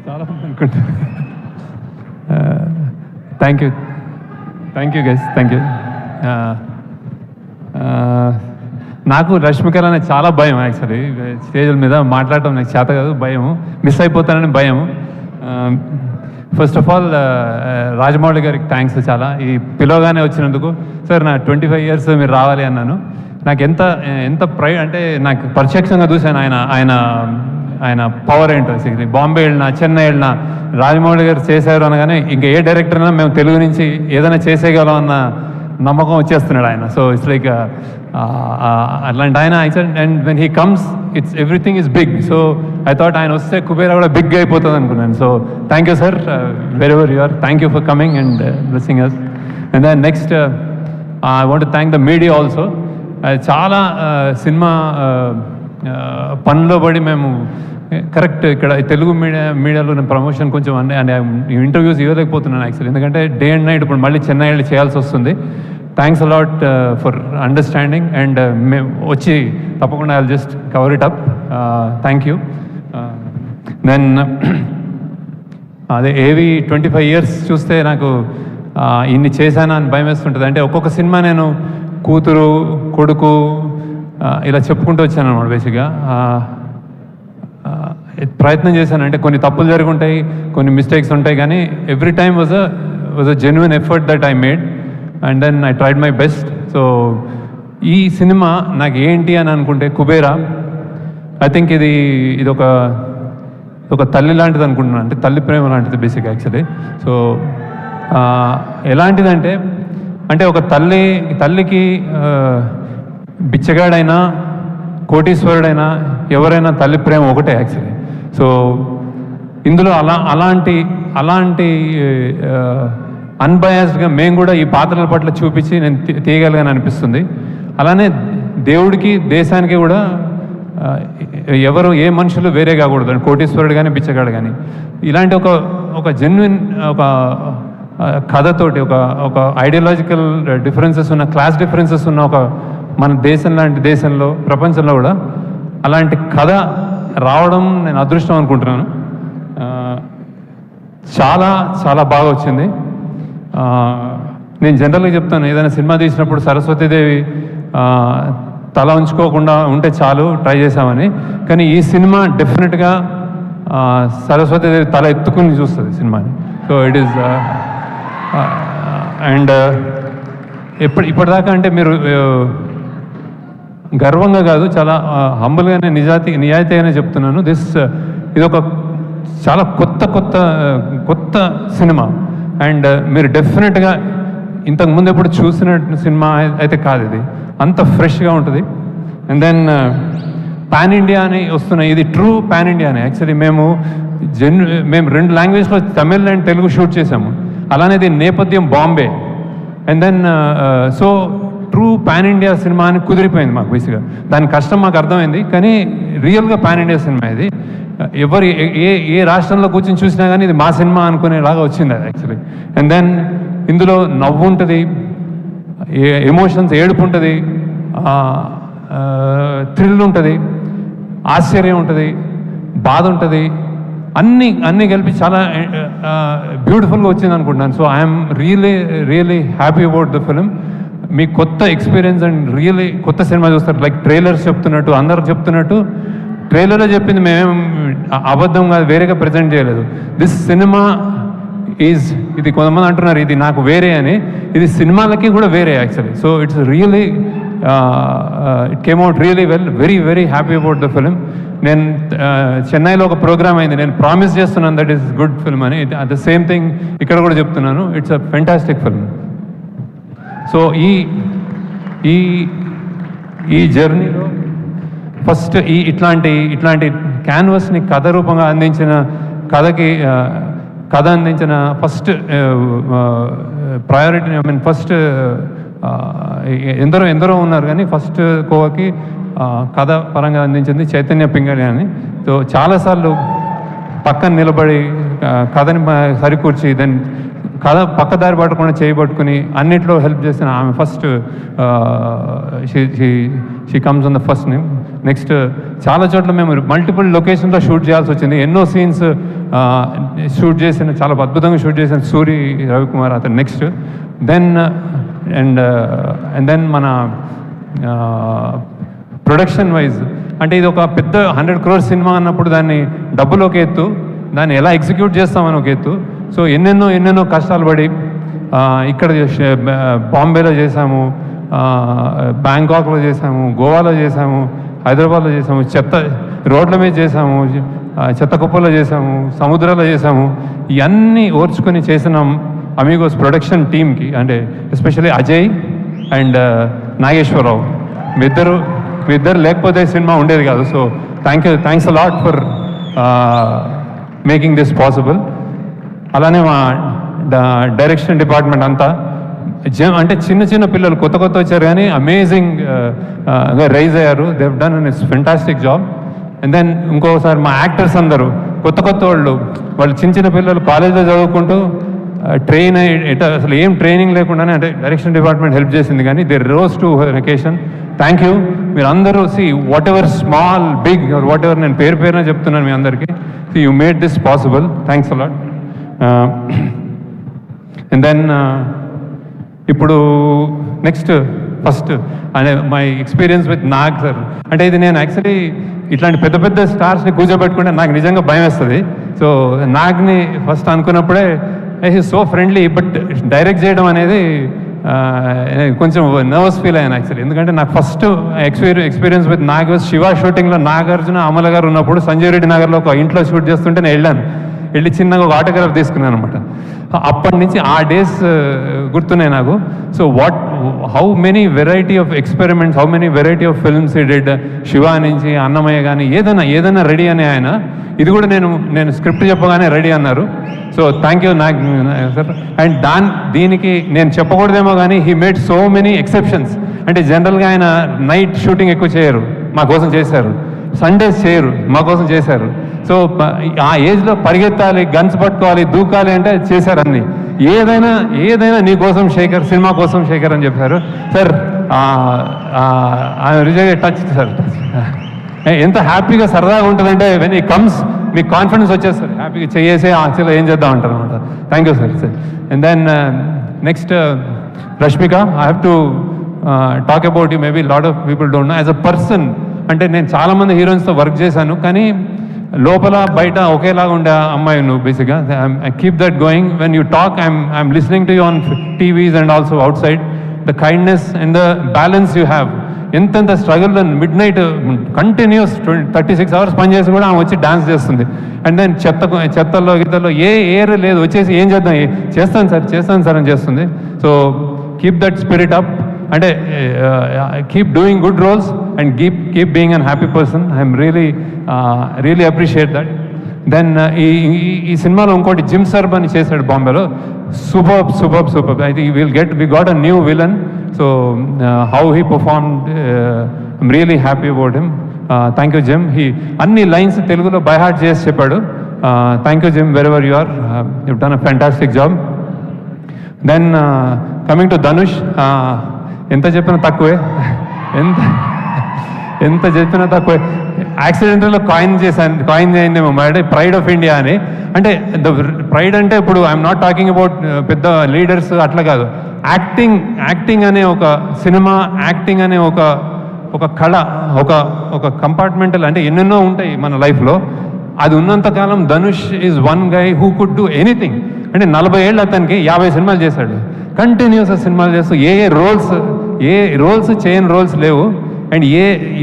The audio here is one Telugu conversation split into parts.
చాలా అనుకుంటా. Thank you guys, thank you. నాకు రష్మికర్ అనేది చాలా భయం. యాక్చువల్లీ స్టేజ్ల మీద మాట్లాడటం నాకు చేత కాదు, భయం, మిస్ అయిపోతానని భయం. ఫస్ట్ ఆఫ్ ఆల్ రాజమౌళి గారికి థ్యాంక్స్ చాలా, ఈ పిలవగానే వచ్చినందుకు. సార్ నా 25 years మీరు రావాలి అన్నాను. నాకు ఎంత అంటే నాకు ప్రత్యక్షంగా చూశాను ఆయన పవర్ ఏంటో. బాంబే వెళ్ళినా, చెన్నై వెళ్ళినా రాజమౌళి గారు చేశారు అనగానే ఇంకా ఏ డైరెక్టర్ అయినా మేము తెలుగు నుంచి ఏదైనా చేసేయగలం అన్న నమ్మకం వచ్చేస్తున్నాడు ఆయన. సో ఇట్స్ లైక్ అట్లాంటి ఆయన. And when he comes it's everything is big. So I thought ఆయన వస్తే కుబేరా కూడా బిగ్ అయిపోతుంది అనుకున్నాను. So thank you sir, very ever you are, thank you for coming and blessing us. And then next I want to thank the media also. చాలా సినిమా పనిలో పడి మేము కరెక్ట్ ఇక్కడ తెలుగు మీడియాలో నేను ప్రమోషన్ కొంచెం ఇంటర్వ్యూస్ ఇవ్వలేకపోతున్నాను యాక్చువల్లీ, ఎందుకంటే డే అండ్ నైట్ ఇప్పుడు మళ్ళీ చెన్నై వెళ్ళి చేయాల్సి వస్తుంది. Thanks a lot for understanding. And మేము వచ్చి తప్పకుండా I just cover it up. Thank you. Then అదే ఏవి 25 years చూస్తే నాకు ఇన్ని చేశానా అని భయం వేస్తుంటుంది. అంటే ఒక్కొక్క సినిమా నేను కూతురు, కొడుకు ఇలా చెప్పుకుంటూ వచ్చాను అన్నమాట. బేసిక్గా ప్రయత్నం చేశాను. అంటే కొన్ని తప్పులు జరుగుంటాయి, కొన్ని మిస్టేక్స్ ఉంటాయి, కానీ every time was a genuine effort that I made and then I tried my best. So ఈ సినిమా నాకు ఏంటి అని అనుకుంటే కుబేరా, ఐ థింక్ ఇది ఒక తల్లి లాంటిది అనుకుంటున్నాను. అంటే తల్లి ప్రేమ లాంటిది బేసిక్ యాక్చువల్లీ. సో ఎలాంటిదంటే అంటే ఒక తల్లికి బిచ్చగాడైనా కోటీశ్వరుడైనా ఎవరైనా తల్లి ప్రేమ ఒకటే యాక్చువల్లీ. సో ఇందులో అలాంటి అన్బయాస్డ్గా మేము కూడా ఈ పాత్రల పట్ల చూపించి నేను తీయగలిగాను అనిపిస్తుంది. అలానే దేవుడికి, దేశానికి కూడా ఎవరు ఏ మనుషులు వేరే కాకూడదు, కోటీశ్వరుడు కానీ బిచ్చగాడు కానీ. ఇలాంటి ఒక జెన్యున్ ఒక కథతోటి ఒక ఐడియాలజికల్ డిఫరెన్సెస్ ఉన్న, క్లాస్ డిఫరెన్సెస్ ఉన్న ఒక మన దేశం లాంటి దేశంలో, ప్రపంచంలో కూడా అలాంటి కథ రావడం నేను అదృష్టం అనుకుంటున్నాను. చాలా చాలా బాగా వచ్చింది. నేను జనరల్గా చెప్తాను, ఏదైనా సినిమా తీసినప్పుడు సరస్వతీదేవి తల ఉంచుకోకుండా ఉంటే చాలు, ట్రై చేశామని. కానీ ఈ సినిమా డెఫినెట్గా సరస్వతీదేవి తల ఎత్తుకుని చూస్తుంది సినిమాని. సో ఇట్ ఈస్ అండ్ ఇప్పటిదాకా అంటే మీరు గర్వంగా కాదు, చాలా హంబుల్గానే నిజాయితీగానే చెప్తున్నాను. ఇది ఒక చాలా కొత్త సినిమా. అండ్ మీరు డెఫినెట్గా ఇంతకుముందు ఎప్పుడు చూసిన సినిమా అయితే కాదు, ఇది అంత ఫ్రెష్గా ఉంటుంది. అండ్ దెన్ పాన్ ఇండియా అని వస్తున్నాయి, ఇది ట్రూ పాన్ ఇండియానే యాక్చువల్లీ. మేము 2 లాంగ్వేజ్లో తమిళ్ అండ్ తెలుగు షూట్ చేసాము. అలానే దీని నేపథ్యం Bombay. And then so true pan India సినిమా అని కుదిరిపోయింది మాకు బేసిక్గా. దాని కష్టం మాకు అర్థమైంది, కానీ రియల్గా పాన్ ఇండియా సినిమా ఇది. ఎవరు ఏ రాష్ట్రంలో కూర్చొని చూసినా కానీ ఇది మా సినిమా అనుకునేలాగా వచ్చింది అది యాక్చువల్లీ. అండ్ దెన్ ఇందులో నవ్వు ఉంటుంది, ఎమోషన్స్, ఏడుపు ఉంటుంది, థ్రిల్ ఉంటుంది, ఆశ్చర్యం ఉంటుంది, బాధ ఉంటుంది, అన్నీ కలిపి చాలా బ్యూటిఫుల్గా వచ్చింది అనుకుంటున్నాను. So I'm really happy about the film. మీ కొత్త ఎక్స్పీరియన్స్ అండ్ రియలీ కొత్త సినిమా చూస్తారు. లైక్ ట్రైలర్స్ చెప్తున్నట్టు, అందరు చెప్తున్నట్టు ట్రైలర్లో చెప్పింది మేమేం అబద్ధం కాదు, వేరేగా ప్రజెంట్ చేయలేదు. దిస్ సినిమా ఇది కొంతమంది అంటున్నారు ఇది నాకు వేరే అని, ఇది సినిమాలకి కూడా వేరే actually. So it's really it came out really well. Very happy about the film. నేను చెన్నైలో ఒక ప్రోగ్రామ్ అయింది, నేను ప్రామిస్ చేస్తున్నాను దట్ ఈస్ గుడ్ ఫిల్మ్ అని. ద సేమ్ థింగ్ ఇక్కడ కూడా చెప్తున్నాను, it's a fantastic film. So ఈ జర్నీలో ఫస్ట్ ఇట్లాంటి క్యాన్వస్ని కథ రూపంగా అందించిన కథ అందించిన first priority, I mean first ఎందరో ఉన్నారు, కానీ ఫస్ట్ కోవకి కథ పరంగా అందించింది చైతన్య పింగళి అని. సో చాలాసార్లు పక్కన నిలబడి కథని సరికూర్చి దెన్ కథ పక్కదారి పట్టకుండా చేయబట్టుకుని అన్నిట్లో హెల్ప్ చేసిన ఆమె first she comes on the first name. Next చాలా చోట్ల మేము మల్టిపుల్ లొకేషన్లో షూట్ చేయాల్సి వచ్చింది. ఎన్నో సీన్స్ షూట్ చేసిన, చాలా అద్భుతంగా షూట్ చేసిన సూరి రవికుమార్ అతను నెక్స్ట్. దెన్ అండ్ దెన్ మన ప్రొడక్షన్ వైజ్ అంటే ఇది ఒక పెద్ద 100 crore సినిమా అన్నప్పుడు దాన్ని డబ్బులు ఒక ఎత్తు, దాన్ని ఎలా ఎగ్జిక్యూట్ చేస్తామని ఒక ఎత్తు. సో ఎన్నెన్నో కష్టాలు పడి ఇక్కడ బాంబేలో చేసాము, బ్యాంకాక్లో చేసాము, గోవాలో చేసాము, హైదరాబాద్లో చేసాము, రోడ్ల మీద చేసాము, చెత్త కుప్పలో చేసాము, సముద్రాల్లో చేసాము. ఇవన్నీ ఓర్చుకొని చేసిన అమీగోస్ ప్రొడక్షన్ టీమ్కి అంటే ఎస్పెషల్లీ అజయ్ అండ్ నాగేశ్వరరావు మీ ఇద్దరు లేకపోతే సినిమా ఉండేది కాదు. So thanks a lot for making this possible. అలానే మా డైరెక్షన్ డిపార్ట్మెంట్ అంతా అంటే చిన్న పిల్లలు కొత్త వచ్చారు కానీ అమేజింగ్గా రైజ్ అయ్యారు. They have done it's fantastic job. And then ఇంకోసారి మా యాక్టర్స్ అందరూ కొత్త వాళ్ళు చిన్న పిల్లలు కాలేజ్లో చదువుకుంటూ ట్రైన్ అసలు ఏం ట్రైనింగ్ లేకుండానే అంటే డైరెక్షన్ డిపార్ట్మెంట్ హెల్ప్ చేసింది. కానీ they rose to vacation. Thank you. మీరు అందరూ whatever small big whatever, నేను పేరున చెప్తున్నాను మీ అందరికీ. You made this possible. Thanks a lot. And then ఇప్పుడు నెక్స్ట్ ఫస్ట్ అనే my experience with Nag sir. అంటే ఇది నేను యాక్చువల్లీ ఇట్లాంటి పెద్ద స్టార్స్ని కూర్చోబెట్టుకుంటే నాకు నిజంగా భయం వేస్తుంది. సో నాగ్ని ఫస్ట్ అనుకున్నప్పుడే he so friendly, but direct చేయడం అనేది కొంచెం నర్వస్ ఫీల్ అయ్యాను యాక్చువల్లీ. ఎందుకంటే నాకు first experience with Nag Shiva షూటింగ్లో నాగార్జున అమల గారు ఉన్నప్పుడు సంజయ్ రెడ్డి నగర్లో ఒక ఇంట్లో షూట్ చేస్తుంటే నేను వెళ్ళి చిన్నగా ఒక ఆటోగ్రాఫ్ తీసుకున్నాను అనమాట. అప్పటి నుంచి ఆ డేస్ గుర్తున్నాయి నాకు. So how many variety of experiments, how many variety of films ఈ డెడ్. శివ నుంచి అన్నమయ్య కానీ ఏదైనా రెడీ అని ఆయన. ఇది కూడా నేను స్క్రిప్ట్ చెప్పగానే రెడీ అన్నారు. So thank you Nag sir. And దీనికి నేను చెప్పకూడదేమో కానీ he made so many exceptions. అంటే జనరల్గా ఆయన నైట్ షూటింగ్ ఎక్కువ చేయరు, మా కోసం చేశారు. సండేస్ చేయరు, మా కోసం చేశారు. సో ఆ ఏజ్లో పరిగెత్తాలి, గన్స్ పట్టుకోవాలి, దూకాలి అంటే చేశారు అన్నీ. ఏదైనా నీ కోసం శేఖర్, సినిమా కోసం శేఖర్ అని చెప్పారు సార్. Result touch sir. ఎంత హ్యాపీగా సరదాగా ఉంటుందంటే వెన్ ఈ కమ్స్ మీకు కాన్ఫిడెన్స్ వచ్చేస్తారు, హ్యాపీగా చేసేసి యాక్చువల్గా ఏం చేద్దాం అంటారు అనమాట. Thank you sir. And then next Rashmika, I have to talk about you. Maybe lot of people don't know. As a person అంటే నేను చాలామంది హీరోయిన్స్తో వర్క్ చేశాను, కానీ లోపల బయట ఒకేలాగా ఉండే అమ్మాయి నువ్వు బేసిక్గా. I keep that going. When you talk I'm listening to you on TVs and also outside. The kindness and the balance you have. ఎంతెంత struggle midnight continues 36 hours పనిచేసి కూడా ఆమె వచ్చి డాన్స్ చేస్తుంది. అండ్ దెన్ చెత్తల్లో ఏ ఏర్ లేదు, వచ్చేసి ఏం చేద్దాం, చేస్తాను సార్ అని చేస్తుంది. So keep that spirit up. అంటే keep doing good roles and keep being an happy person. I'm really appreciate that. Then ఈ సినిమాలో ఇంకోటి జిమ్ సర్బ్ అని చేశాడు బాంబేలో. Super. I think we got a new villain. So how he performed, I'm really happy about him. Thank you Jim. అన్ని లైన్స్ తెలుగులో బై హార్ట్ చేసి చెప్పాడు. Thank you Jim, wherever you are, you done a fantastic job. Then coming to Dhanush, ఎంత చెప్పినా తక్కువే. ఎంత చెప్పినా తక్కువే. యాక్సిడెంటల్లో కాయిన్ చేయండి అంటే ప్రైడ్ ఆఫ్ ఇండియా అని. అంటే ద ప్రైడ్ అంటే ఇప్పుడు ఐఎమ్ నాట్ టాకింగ్ అబౌట్ పెద్ద లీడర్స్ అట్లా కాదు. యాక్టింగ్ అనే ఒక సినిమా, యాక్టింగ్ అనే ఒక కళ, ఒక కంపార్ట్మెంటల్ అంటే ఎన్నెన్నో ఉంటాయి మన లైఫ్లో. అది ఉన్నంతకాలం Dhanush is one guy who could do anything. అంటే 40 ఏళ్ళు అతనికి 50 సినిమాలు చేశాడు. కంటిన్యూస్గా సినిమాలు చేస్తూ ఏ రోల్స్ చేయని రోల్స్ లేవు. అండ్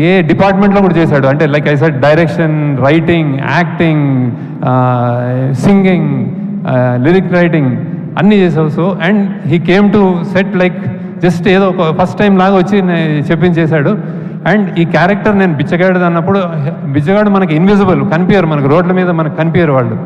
ఏ డిపార్ట్మెంట్లో కూడా చేశాడు. అంటే like I said, direction, writing, acting, singing, lyric writing అన్నీ చేసావు. So and he came to set like just ఏదో ఒక ఫస్ట్ టైం లాగా వచ్చి చెప్పించేశాడు. అండ్ ఈ క్యారెక్టర్ నేను బిచ్చగాడు అన్నప్పుడు, బిచ్చగాడు మనకి ఇన్విజిబుల్, కనిపించారు మనకు, రోడ్ల మీద మనకు కనిపించారు వాళ్ళు.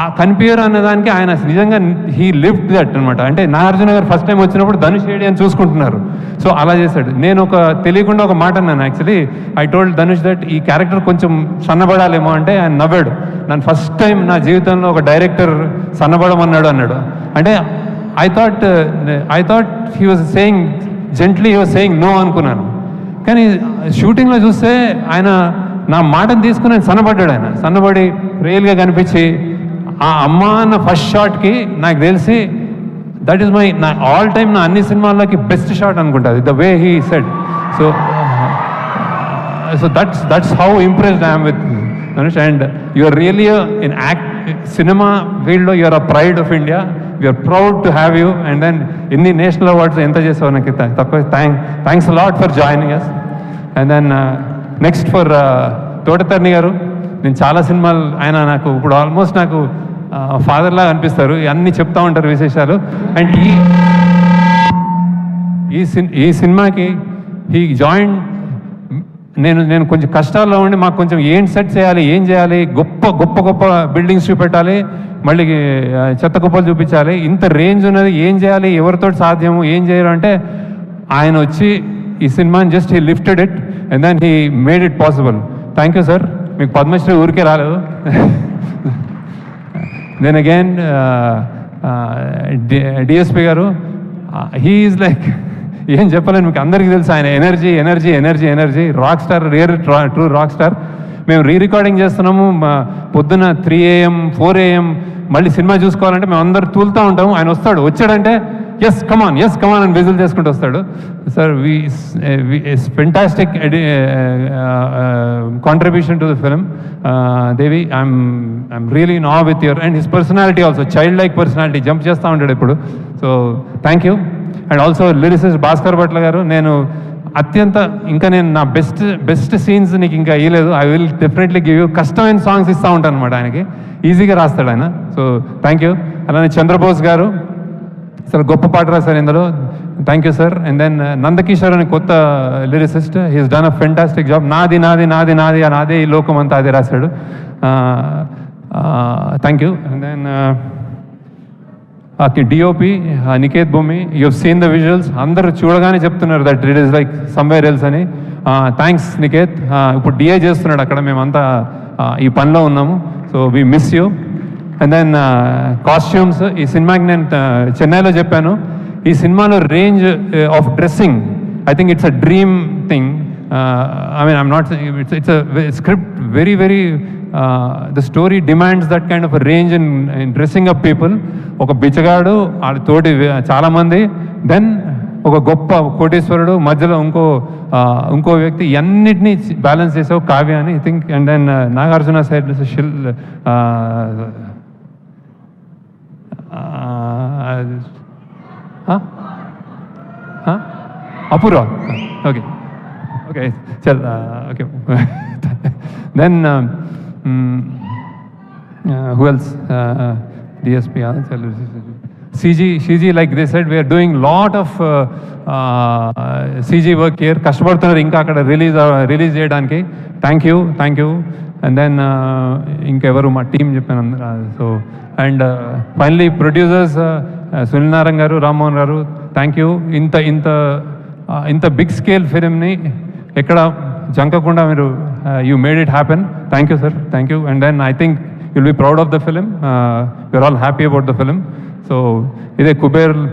ఆ కనిపించారు అన్నదానికి ఆయన నిజంగా హీ లివ్డ్ దట్ అనమాట. అంటే నాగార్జున గారు ఫస్ట్ టైం వచ్చినప్పుడు ధనుష్ ఏడి అని చూసుకుంటున్నారు. సో అలా చేశాడు. నేను తెలియకుండా ఒక మాట అన్నాను actually. I told Dhanush that ఈ క్యారెక్టర్ కొంచెం సన్నబడాలేమో అంటే ఆయన నవ్వాడు. నన్ను ఫస్ట్ టైం నా జీవితంలో ఒక డైరెక్టర్ సన్నబడమన్నాడు. అంటే I thought he was saying gently, he was saying no అనుకున్నాను. కానీ షూటింగ్లో చూస్తే ఆయన నా మాటను తీసుకుని ఆయన సన్నబడి రియల్గా కనిపించి ఆ అమ్మ అన్న ఫస్ట్ షాట్కి నాకు తెలిసి దట్ ఈస్ నా ఆల్ టైమ్ నా అన్ని సినిమాల్లోకి బెస్ట్ షాట్ అనుకుంటుంది, the way he said. So that's how impressed I'm with Dhanush. And you're really in cinema ఫీల్డ్లో you're a pride of India. We are proud to have you. And then ఇన్ని నేషనల్ అవార్డ్స్ ఎంత చేసావు నాకు తక్కువ. Thanks lot for joining us. And then next for Thota Tharani గారు. నేను చాలా సినిమాలు ఆయన నాకు ఇప్పుడు ఆల్మోస్ట్ నాకు ఫాదర్ లాగా అనిపిస్తారు, అన్నీ చెప్తా ఉంటారు విశేషాలు. అండ్ ఈ సినిమాకి హీ జాయిన్. నేను కొంచెం కష్టాల్లో ఉండి మాకు కొంచెం ఏం సెట్ చేయాలి, ఏం చేయాలి, గొప్ప బిల్డింగ్స్ చూపెట్టాలి, మళ్ళీ చెత్త కుప్పలు చూపించాలి, ఇంత రేంజ్ ఉన్నది, ఏం చేయాలి, ఎవరితో సాధ్యము, ఏం చేయరు అంటే ఆయన వచ్చి ఈ సినిమాని just he lifted it and then he made it possible. Thank you sir. మీకు పద్మశ్రీ ఊరికే రాలేదు. దెన్ అగైన్ డిఎస్పి గారు, హీ ఈజ్ లైక్ ఏం చెప్పలేను మీకు, అందరికీ తెలుసు ఆయన energy, rock star, true rock star. మేము రికార్డింగ్ చేస్తున్నాము పొద్దున 3 AM 4 AM, మళ్ళీ సినిమా చూసుకోవాలంటే మేము అందరు తూలుతూ ఉంటాము. ఆయన వచ్చాడంటే ఎస్ కమాన్ అని విజిల్ చేసుకుంటూ వస్తాడు. Sir fantastic contribution to the film. Devi, I'm really in awe with your and his personality also, child like personality, jump చేస్తూ ఉంటాడు ఇప్పుడు. So thank you. And also lyricist Bhaskar Bhatla గారు, నేను నేను నా బెస్ట్ సీన్స్ నీకు ఇంకా ఇవ్వలేదు. I will definitely give you. కష్టమైన సాంగ్స్ ఇస్తూ ఉంటాను అనమాట ఆయనకి, ఈజీగా రాస్తాడు ఆయన. So thank you. అలానే చంద్రబోస్ గారు అసలు గొప్ప పాట రాశారు ఇందులో, thank you sir. And then Nandakishore అని కొత్త lyricist, he's done a fantastic job. నాదే ఈ లోకం అంతా అదే రాశాడు. Thank you. And then DOP Niketh Bommi, you have seen the visuals. అందరూ చూడగానే చెప్తున్నారు that it is like somewhere else అని. థ్యాంక్స్ నికేత్. ఇప్పుడు డిఏ చేస్తున్నాడు అక్కడ, మేమంతా ఈ పనిలో ఉన్నాము. So we miss you. And then costumes. ఈ సినిమాకి నేను చెన్నైలో చెప్పాను, ఈ సినిమాలో range of dressing, I think it's a dream thing. I mean, I'm not saying it's a script, very the story demands that kind of a range in dressing up people. ఒక బిచ్చగాడు, తోటి చాలా మంది, దెన్ ఒక గొప్ప కోటేశ్వరుడు, మధ్యలో ఇంకో వ్యక్తి, అన్నిటినీ బ్యాలెన్స్ చేసావు కావ్య అని I think. And then Nagarjuna side Apoorva. Okay చల్. Okay then who else? DSP, CG, like they said, we are doing lot of CG work here. కష్టపడుతున్నారు ఇంకా అక్కడ రిలీజ్ చేయడానికి. Thank you. అండ్ దెన్ ఇంకెవరు మా టీం చెప్పాను అందరూ. So and finally producers Sunil Narayana గారు, రామ్మోహన్ గారు, థ్యాంక్ యూ. ఇంత బిగ్ స్కేల్ ఫిలింని ఎక్కడ జంకకుండా మీరు you made it happen. Thank you sir, thank you. And then I think you'll be proud of the film. We're all happy about the film. So ఇదే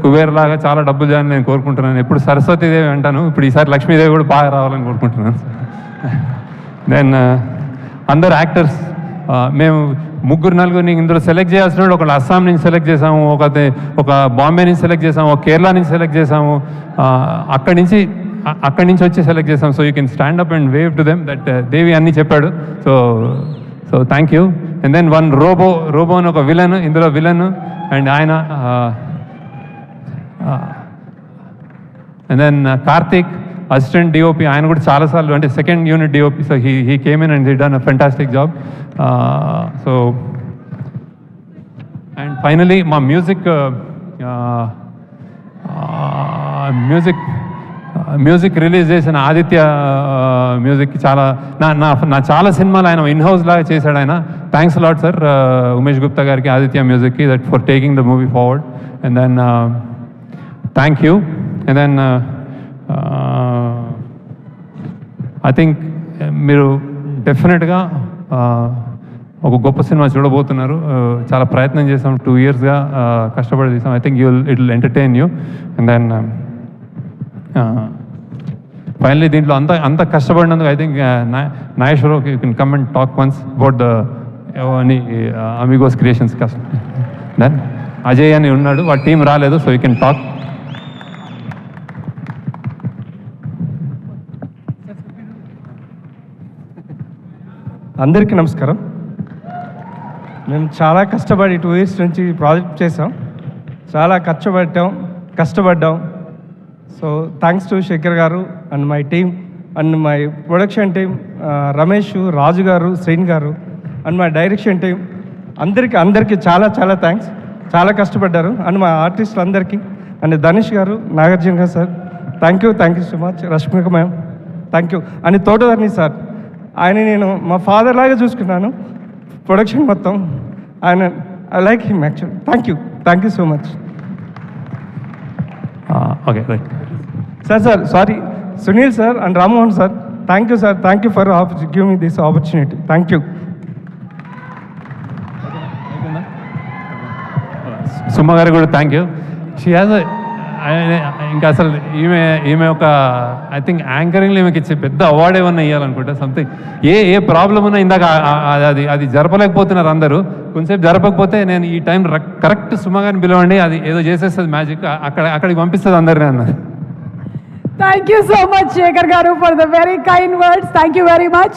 కుబేర్ లాగా చాలా డబ్బులు చేయాలని నేను కోరుకుంటున్నాను. ఎప్పుడు సరస్వతీదేవి అంటాను, ఇప్పుడు ఈసారి లక్ష్మీదేవి కూడా బాగా రావాలని కోరుకుంటున్నాను. దెన్ అందరు యాక్టర్స్, మేము 3-4 ఇందులో సెలెక్ట్ చేయాల్సిన ఒకళ్ళు అస్సాం నుంచి సెలెక్ట్ చేసాము, ఒక బాంబే నుంచి సెలెక్ట్ చేసాము, ఒక కేరళ నుంచి సెలెక్ట్ చేసాము, అక్కడి నుంచి వచ్చి సెలెక్ట్ చేసాము. So you can stand up and wave to them that Devi అన్నీ చెప్పాడు. So thank you. And then one robot అని ఒక విలన్, ఇందులో విలన్. అండ్ ఆయన and then Karthik assistant DOP, ఆయన కూడా చాలాసార్లు అంటే second unit DOP. So he came in and he done a fantastic job. So and finally మా మ్యూజిక్ రిలీజ్ చేసిన ఆదిత్య మ్యూజిక్, చాలా నా చాలా సినిమాలు ఆయన ఇన్ హౌస్ లాగా చేశాడు ఆయన. Thanks lot sir Umesh Gupta గారికి, ఆదిత్య మ్యూజిక్కి, that for taking the movie forward. And then thank you. And then I think మీరు డెఫినెట్గా ఒక గొప్ప సినిమా చూడబోతున్నారు. చాలా ప్రయత్నం చేసాం, 2 yearsగా కష్టపడి చేసాం. I think it will entertain you. And then finally దీంట్లో అంత కష్టపడినందుకు I think Nageswara you can come and talk once about the Amigos Creations కష్టం. దెన్ అజయ్ అని ఉన్నాడు, వాడి టీం రాలేదు, సో యూ కెన్ టాక్. అందరికీ నమస్కారం. మేము చాలా కష్టపడి 2 years నుంచి ప్రాజెక్ట్ చేసాం, చాలా కష్టపడ్డాం. So thanks to Shekhar garu and my team and my production team, Ramesh, Raju garu, Sreen గారు అండ్ మై డైరెక్షన్ టీమ్ అందరికీ చాలా థ్యాంక్స్. చాలా కష్టపడ్డారు. అండ్ మా ఆర్టిస్టులు అందరికీ అండ్ ధనుష్ గారు, నాగార్జున గారు sir, thank you so much. Rashmika ma'am thank you. అని తోటధర్ని సార్, ఆయన నేను మా ఫాదర్ లాగా చూసుకున్నాను ప్రొడక్షన్ మొత్తం. ఆయన I like him actual. Thank you so much. Okay right sir sorry, Sunil sir and Rammohan sir, thank you sir. Thank you for give me this opportunity. Thank you. Suma గారు కూడా థ్యాంక్ యూ. షీ హ్యాజ్ ఇంకా అసలు ఈమె ఒక ఐ థింక్ యాంకరింగ్లో ఈమెకి ఇచ్చే పెద్ద అవార్డు ఏమన్నా ఇవ్వాలనుకుంటా. సంథింగ్ ఏ ప్రాబ్లం ఉన్నా ఇందాక అది జరపలేకపోతున్నారు అందరూ. కొంచెంసేపు జరపకపోతే నేను ఈ టైం కరెక్ట్ సుమ గారిని పిలవండి, అది ఏదో చేసేస్తుంది మ్యాజిక్, అక్కడికి పంపిస్తుంది అందరినీ అన్నారు. Thank you so much, Shekhar Garu, for the very kind words. Thank you very much.